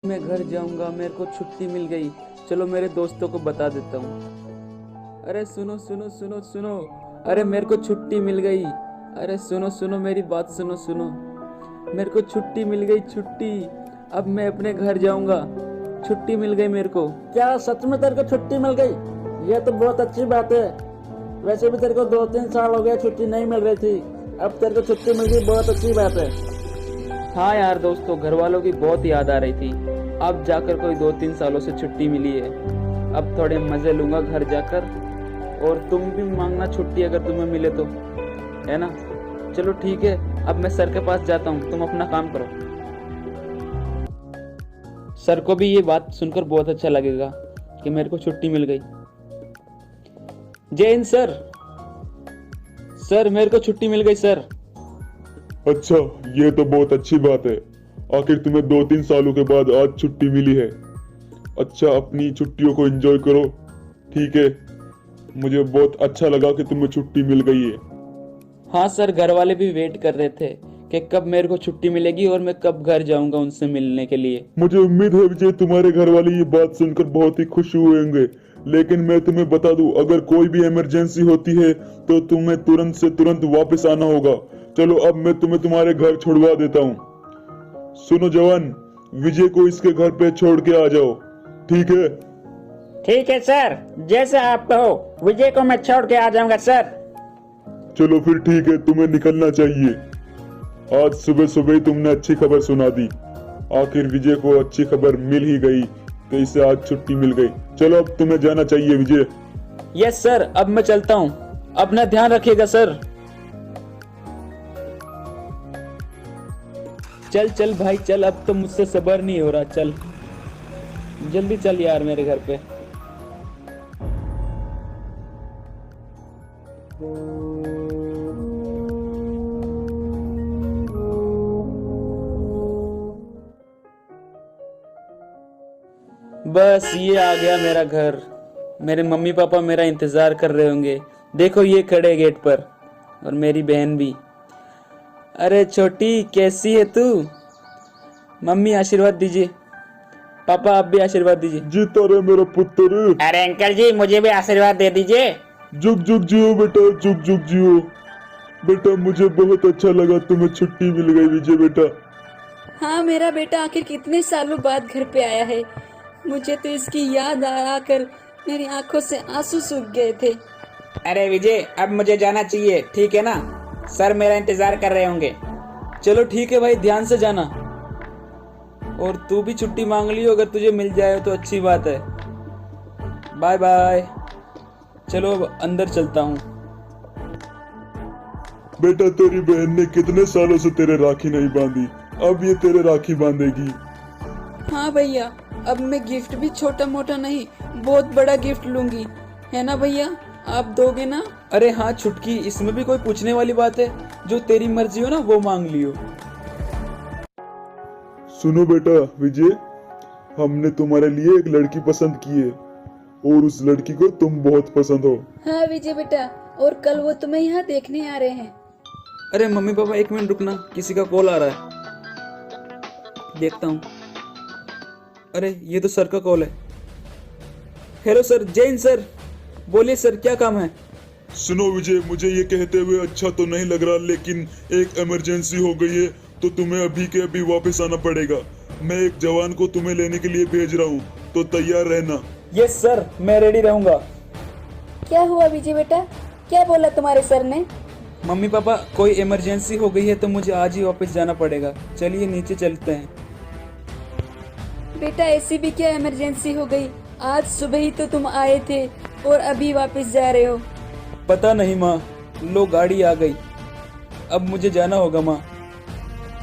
मैं घर जाऊंगा, मेरे को छुट्टी मिल गई। चलो मेरे दोस्तों को बता देता हूँ। अरे सुनो सुनो सुनो सुनो, अरे मेरे को छुट्टी मिल गई। अरे सुनो सुनो, मेरी बात सुनो सुनो, मेरे को छुट्टी मिल गई, छुट्टी। अब मैं अपने घर जाऊंगा, छुट्टी मिल गई मेरे को। क्या सच में तेरे को छुट्टी मिल गई? ये तो बहुत अच्छी बात है। वैसे भी तेरे को 2-3 साल हो गए छुट्टी नहीं मिल रही थी, अब तेरे को छुट्टी मिल गई, बहुत अच्छी बात है। हाँ यार दोस्तों, घर वालों की बहुत याद आ रही थी। अब जाकर कोई 2-3 सालों से छुट्टी मिली है। अब थोड़े मजे लूंगा घर जाकर, और तुम भी मांगना छुट्टी अगर तुम्हें मिले तो, है ना। चलो ठीक है, अब मैं सर के पास जाता हूँ, तुम अपना काम करो। सर को भी ये बात सुनकर बहुत अच्छा लगेगा कि मेरे को छुट्टी मिल गई। जय हिंद सर। सर मेरे को छुट्टी मिल गई सर। अच्छा, ये तो बहुत अच्छी बात है। आखिर तुम्हें 2-3 सालों के बाद आज छुट्टी मिली है। अच्छा, अपनी छुट्टियों को एंजॉय करो, ठीक है। मुझे बहुत अच्छा लगा कि तुम्हें छुट्टी मिल गई है। हाँ सर, घर वाले भी वेट कर रहे थे कि कब मेरे को छुट्टी मिलेगी और मैं कब घर जाऊंगा उनसे मिलने के लिए। मुझे उम्मीद है विजय, तुम्हारे घर वाले ये बात सुनकर बहुत ही खुश हुए होंगे। लेकिन मैं तुम्हें बता दूं, अगर कोई भी इमरजेंसी होती है तो तुम्हें तुरंत से तुरंत वापस आना होगा। चलो अब मैं तुम्हें तुम्हारे घर छोड़वा देता हूँ। सुनो जवान, विजय को इसके घर पे छोड़ के आ जाओ, ठीक है। ठीक है सर, जैसे आप कहो, विजय को मैं छोड़ के आ जाऊंगा सर। चलो फिर ठीक है, तुम्हें निकलना चाहिए। आज सुबह सुबह ही तुमने अच्छी खबर सुना दी। आखिर विजय को अच्छी खबर मिल ही गई, तो इसे आज छुट्टी मिल गई। चलो अब तुम्हें जाना चाहिए विजय। यस सर, अब मैं चलता हूँ, अपना ध्यान रखिएगा सर। चल चल भाई चल, अब तो मुझसे सब्र नहीं हो रहा। चल जल्दी चल यार मेरे घर पे। बस ये आ गया मेरा घर। मेरे मम्मी पापा मेरा इंतजार कर रहे होंगे। देखो ये खड़े गेट पर, और मेरी बहन भी। अरे छोटी, कैसी है तू? मम्मी आशीर्वाद दीजिए। पापा आप भी आशीर्वाद दीजिए। जीता रहे मेरा पुत्र। अरे अंकल जी, मुझे भी आशीर्वाद दे दीजिए। जुग जुग जियो बेटा, जुग जुग जियो बेटा। मुझे बहुत अच्छा लगा तुम्हें छुट्टी मिल गई विजय बेटा। हाँ, मेरा बेटा आखिर कितने सालों बाद घर पे आया है। मुझे तो इसकी याद आकर मेरी आंखों से आंसू सूख गए थे। अरे विजय, अब मुझे जाना चाहिए, ठीक है ना? सर मेरा इंतजार कर रहे होंगे। चलो ठीक है भाई, ध्यान से जाना। और तू भी छुट्टी मांग लियो, अगर तुझे मिल जाए तो अच्छी बात है। Bye bye. चलो अब अंदर चलता हूँ। बेटा, तेरी बहन ने कितने सालों से तेरे राखी नहीं बांधी, अब ये तेरे राखी बांधेगी। हाँ भैया, अब मैं गिफ्ट भी छोटा मोटा नहीं, बहुत बड़ा गिफ्ट लूंगी, है ना भैया? आप दोगे ना? अरे हाँ छुटकी, इसमें भी कोई पूछने वाली बात है? जो तेरी मर्जी हो ना वो मांग लियो। सुनो बेटा विजय, हमने तुम्हारे लिए एक लड़की पसंद की है, और उस लड़की को तुम बहुत पसंद हो। हाँ विजय बेटा, और कल वो तुम्हें यहाँ देखने आ रहे हैं। अरे मम्मी पापा एक मिनट रुकना, किसी का कॉल आ रहा है, देखता हूँ। अरे ये तो सर का कॉल है। हेलो सर, जय हिंद सर। बोलिए सर, क्या काम है? सुनो विजय, मुझे ये कहते हुए अच्छा तो नहीं लग रहा, लेकिन एक इमरजेंसी हो गई है, तो तुम्हें अभी के अभी वापस आना पड़ेगा। मैं एक जवान को तुम्हें लेने के लिए भेज रहा हूँ, तो तैयार रहना। यस सर, मैं रेडी रहूंगा। क्या हुआ विजय बेटा, क्या बोला तुम्हारे सर ने? मम्मी पापा, कोई इमरजेंसी हो गई है तो मुझे आज ही वापस जाना पड़ेगा। चलिए नीचे चलते हैं। बेटा ऐसी भी क्या इमरजेंसी हो गई? आज सुबह ही तो तुम आए थे और अभी वापस जा रहे हो। पता नहीं माँ, लो गाड़ी आ गई, अब मुझे जाना होगा माँ।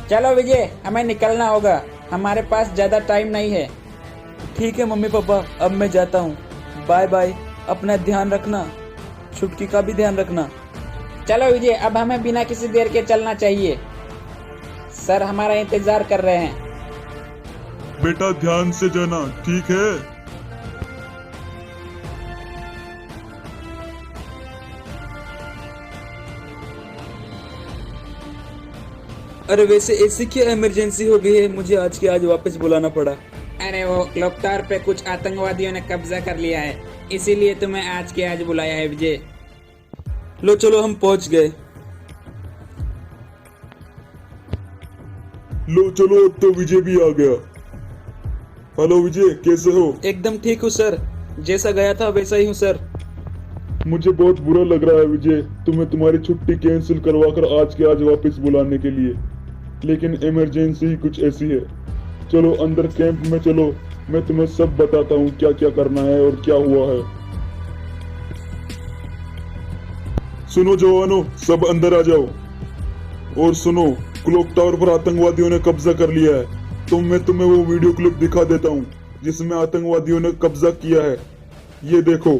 चलो विजय, हमें निकलना होगा, हमारे पास ज्यादा टाइम नहीं है। ठीक है मम्मी पापा, अब मैं जाता हूँ। बाय बाय, अपना ध्यान रखना, छुटकी का भी ध्यान रखना। चलो विजय, अब हमें बिना किसी देर के चलना चाहिए, सर हमारा इंतजार कर रहे हैं। बेटा ध्यान से जाना, ठीक है। अरे वैसे ऐसी क्या इमरजेंसी हो गई है, मुझे आज के आज वापस बुलाना पड़ा? अरे वो क्लॉक पे कुछ आतंकवादियों ने कब्जा कर लिया है, इसीलिए तुम्हें आज के आज बुलाया है विजय। लो चलो हम पहुंच गए। लो चलो, अब तो विजय भी आ गया। हेलो विजय, कैसे हो? एकदम ठीक हूँ सर, जैसा गया था वैसा ही हूँ सर। मुझे बहुत बुरा लग रहा है विजय, तुम्हें तुम्हारी छुट्टी कैंसिल करवाकर आज के आज वापस बुलाने के लिए, लेकिन इमरजेंसी ही कुछ ऐसी है। चलो अंदर कैंप में चलो, मैं तुम्हें सब बताता हूँ क्या क्या करना है और क्या हुआ है। सुनो जवानों, सब अंदर आ जाओ। और सुनो, क्लॉक टावर पर आतंकवादियों ने कब्जा कर लिया है, तो मैं तुम्हें वो वीडियो क्लिप दिखा देता हूँ जिसमें आतंकवादियों ने कब्जा किया है। ये देखो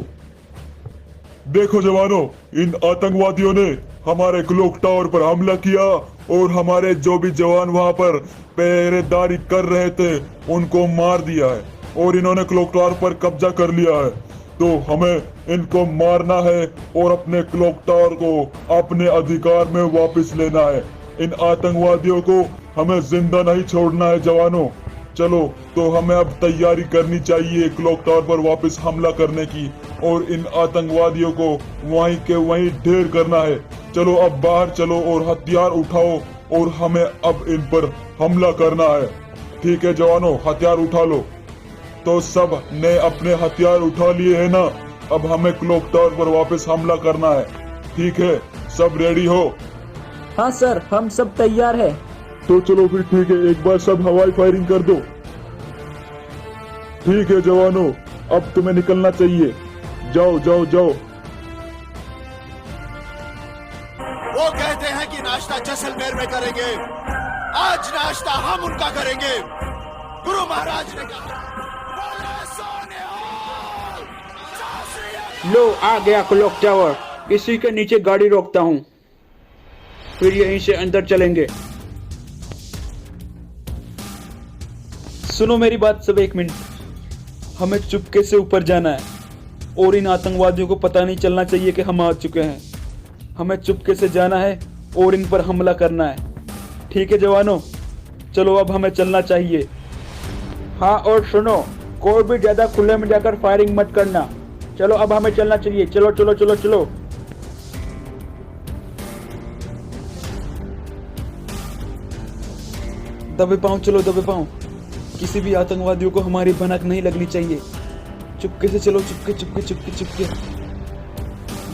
देखो जवानों, इन आतंकवादियों ने हमारे क्लॉक टावर पर हमला किया और हमारे जो भी जवान वहां पर पहरेदारी कर रहे थे उनको मार दिया है, और इन्होंने क्लॉक टावर पर कब्जा कर लिया है। तो हमें इनको मारना है और अपने क्लॉक टावर को अपने अधिकार में वापस लेना है। इन आतंकवादियों को हमें जिंदा नहीं छोड़ना है जवानों। चलो, तो हमें अब तैयारी करनी चाहिए क्लॉक टावर पर वापस हमला करने की, और इन आतंकवादियों को वहीं के वहीं ढेर करना है। चलो अब बाहर चलो और हथियार उठाओ, और हमें अब इन पर हमला करना है। ठीक है जवानों, हथियार उठा लो। तो सब ने अपने हथियार उठा लिए है ना? अब हमें क्लॉक टावर पर वापस हमला करना है। ठीक है, सब रेडी हो? हाँ सर, हम सब तैयार है। तो चलो फिर ठीक है, एक बार सब हवाई फायरिंग कर दो। ठीक है जवानों, अब तुम्हें निकलना चाहिए। जाओ जाओ जाओ। वो कहते हैं कि नाश्ता जैसलमेर में करेंगे, आज नाश्ता हम उनका करेंगे। गुरु महाराज ने कहा, बोले सोनिहाल, सासिया। लो आ गया क्लॉक टावर, इसी के नीचे गाड़ी रोकता हूँ, फिर यहीं से अंदर चलेंगे। सुनो मेरी बात सब, एक मिनट। हमें चुपके से ऊपर जाना है और इन आतंकवादियों को पता नहीं चलना चाहिए कि हम आ चुके हैं। हमें चुपके से जाना है और इन पर हमला करना है। ठीक है जवानों, चलो अब हमें चलना चाहिए। हाँ, और सुनो, कोई भी ज्यादा खुले में जाकर फायरिंग मत करना। चलो अब हमें चलना चाहिए। चलो चलो चलो चलो। दबे पाँव, चलो दबे पाँव। किसी भी आतंकवादियों को हमारी भनक नहीं लगनी चाहिए। चुपके से चलो, चुपके चुपके चुपके चुपके।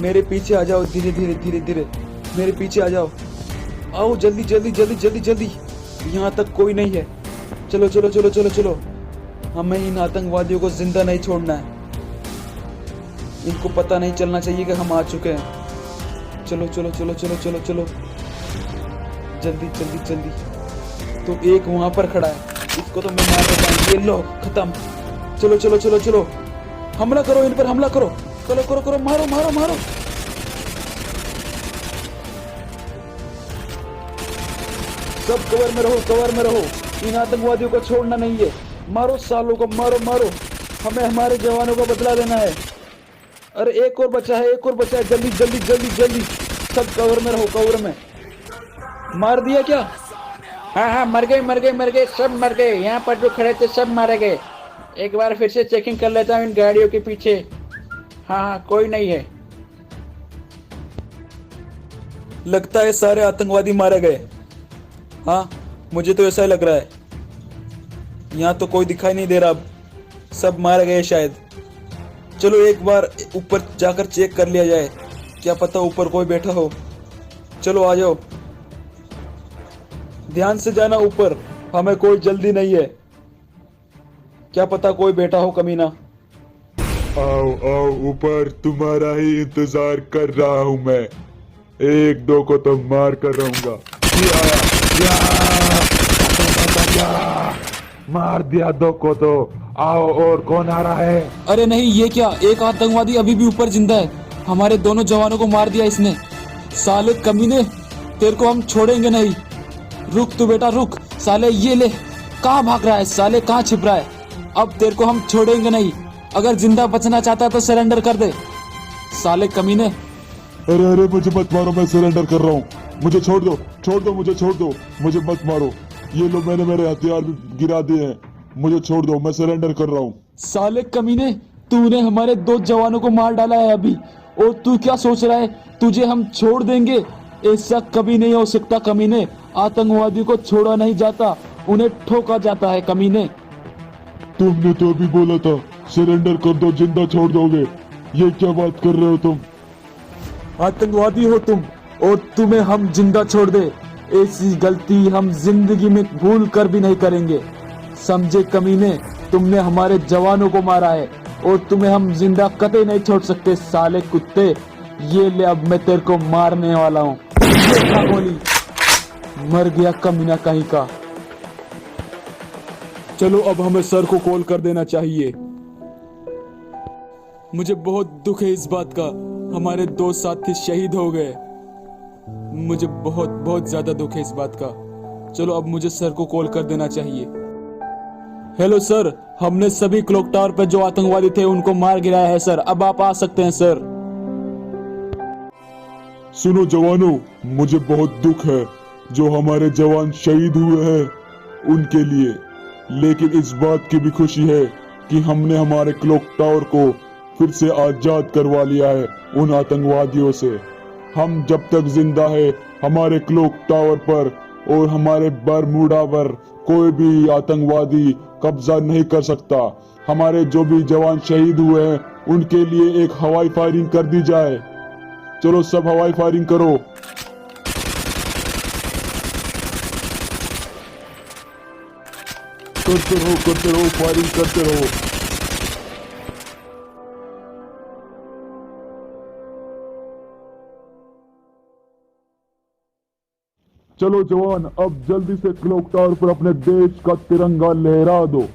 मेरे पीछे आ जाओ, धीरे धीरे धीरे धीरे मेरे पीछे आ जाओ। आओ जल्दी जल्दी जल्दी जल्दी जल्दी, यहाँ तक कोई नहीं है। चलो चलो चलो चलो चलो, हमें इन आतंकवादियों को जिंदा नहीं छोड़ना है। इनको पता नहीं चलना चाहिए कि हम आ चुके हैं। चलो चलो चलो चलो चलो चलो, जल्दी जल्दी जल्दी। तो एक वहां पर खड़ा है, इसको तो मैं मार देता हूँ। ये लो, खत्म। चलो चलो चलो चलो, हमला करो, इन पर हमला करो। करो करो करो, मारो मारो मारो। सब कवर में रहो, कवर में रहो। इन आतंकवादियों को छोड़ना नहीं है। मारो सालों को, मारो मारो। हमें हमारे जवानों का बदला लेना है। अरे एक और बचा है, एक और बचा है। जल्दी जल्दी जल्दी जल्दी, सब कवर में रहो, कवर में। मार दिया क्या? हाँ हाँ, मर गए, सब मर गए। यहाँ पर जो खड़े थे सब मारे गए। एक बार फिर से चेकिंग कर लेता हूँ इन गाड़ियों के पीछे। हाँ हाँ, कोई नहीं है। लगता है सारे आतंकवादी मारे गए। हाँ, मुझे तो ऐसा ही लग रहा है। यहाँ तो कोई दिखाई नहीं दे रहा, अब सब मारे गए शायद। चलो एक बार ऊपर जाकर चेक कर लिया जाए, क्या पता ऊपर कोई बैठा हो। चलो आ जाओ, ध्यान से जाना ऊपर, हमें कोई जल्दी नहीं है। क्या पता कोई बैठा हो कमीना। आओ आओ ऊपर, तुम्हारा ही इंतजार कर रहा हूँ मैं। एक दो को तो मार कर रहूंगा। मार दिया दो को तो। आओ, और कौन आ रहा है? अरे नहीं, ये क्या, एक आतंकवादी अभी भी ऊपर जिंदा है। हमारे दोनों जवानों को मार दिया इसने। साले कमीने, तेरे को हम छोड़ेंगे नहीं। रुक तू बेटा रुक। साले ये ले, कहाँ भाग रहा है साले, कहाँ छिप रहा है? अब तेरे को हम छोड़ेंगे नहीं। अगर जिंदा बचना चाहता है तो सरेंडर कर दे साले कमीने। अरे अरे, मुझे मत मारो, मैं सरेंडर कर रहा हूँ। मुझे छोड़ दो, छोड़ दो, मुझे छोड़ दो, मुझे मत मारो। ये लो, मैंने मेरे हथियार भी गिरा दिए हैं। मुझे छोड़ दो, मैं सरेंडर कर रहा हूँ। साले कमीने, तूने हमारे 2 जवानों को मार डाला है अभी, और तू क्या सोच रहा है तुझे हम छोड़ देंगे? ऐसा कभी नहीं हो सकता कमीने। आतंकवादियों को छोड़ा नहीं जाता, उन्हें ठोका जाता है कमीने। तुमने तो अभी बोला था सरेंडर कर दो, जिंदा छोड़ दोगे। ये क्या बात कर रहे हो तुम? आतंकवादी हो तुम, और तुम्हें हम जिंदा छोड़ दे, ऐसी गलती हम जिंदगी में भूल कर भी नहीं करेंगे, समझे कमीने? तुमने हमारे जवानों को मारा है और तुम्हें हम जिंदा कतई नहीं छोड़ सकते साले कुत्ते। ये ले, अब मैं तेरे को मारने वाला हूँ। गोली मर गया कमीना कहीं का। चलो अब हमें सर को कॉल कर देना चाहिए। मुझे बहुत दुख है इस बात का, हमारे 2 साथी शहीद हो गए। मुझे बहुत बहुत ज्यादा दुख है इस बात का। चलो अब मुझे सर को कॉल कर देना चाहिए। हेलो सर, हमने सभी क्लॉक टावर पर जो आतंकवादी थे उनको मार गिराया है सर, अब आप आ सकते हैं सर। सुनो जवानों, मुझे बहुत दुख है जो हमारे जवान शहीद हुए हैं उनके लिए, लेकिन इस बात की भी खुशी है कि हमने हमारे क्लॉक टावर को फिर से आजाद करवा लिया है उन आतंकवादियों से। हम जब तक जिंदा है हमारे क्लॉक टावर पर और हमारे बरमूडा पर कोई भी आतंकवादी कब्जा नहीं कर सकता। हमारे जो भी जवान शहीद हुए हैं उनके लिए एक हवाई फायरिंग कर दी जाए। चलो सब हवाई फायरिंग करो। करते रहो, फायरिंग करते रहो। चलो जवान, अब जल्दी से क्लॉक टावर पर अपने देश का तिरंगा लहरा दो।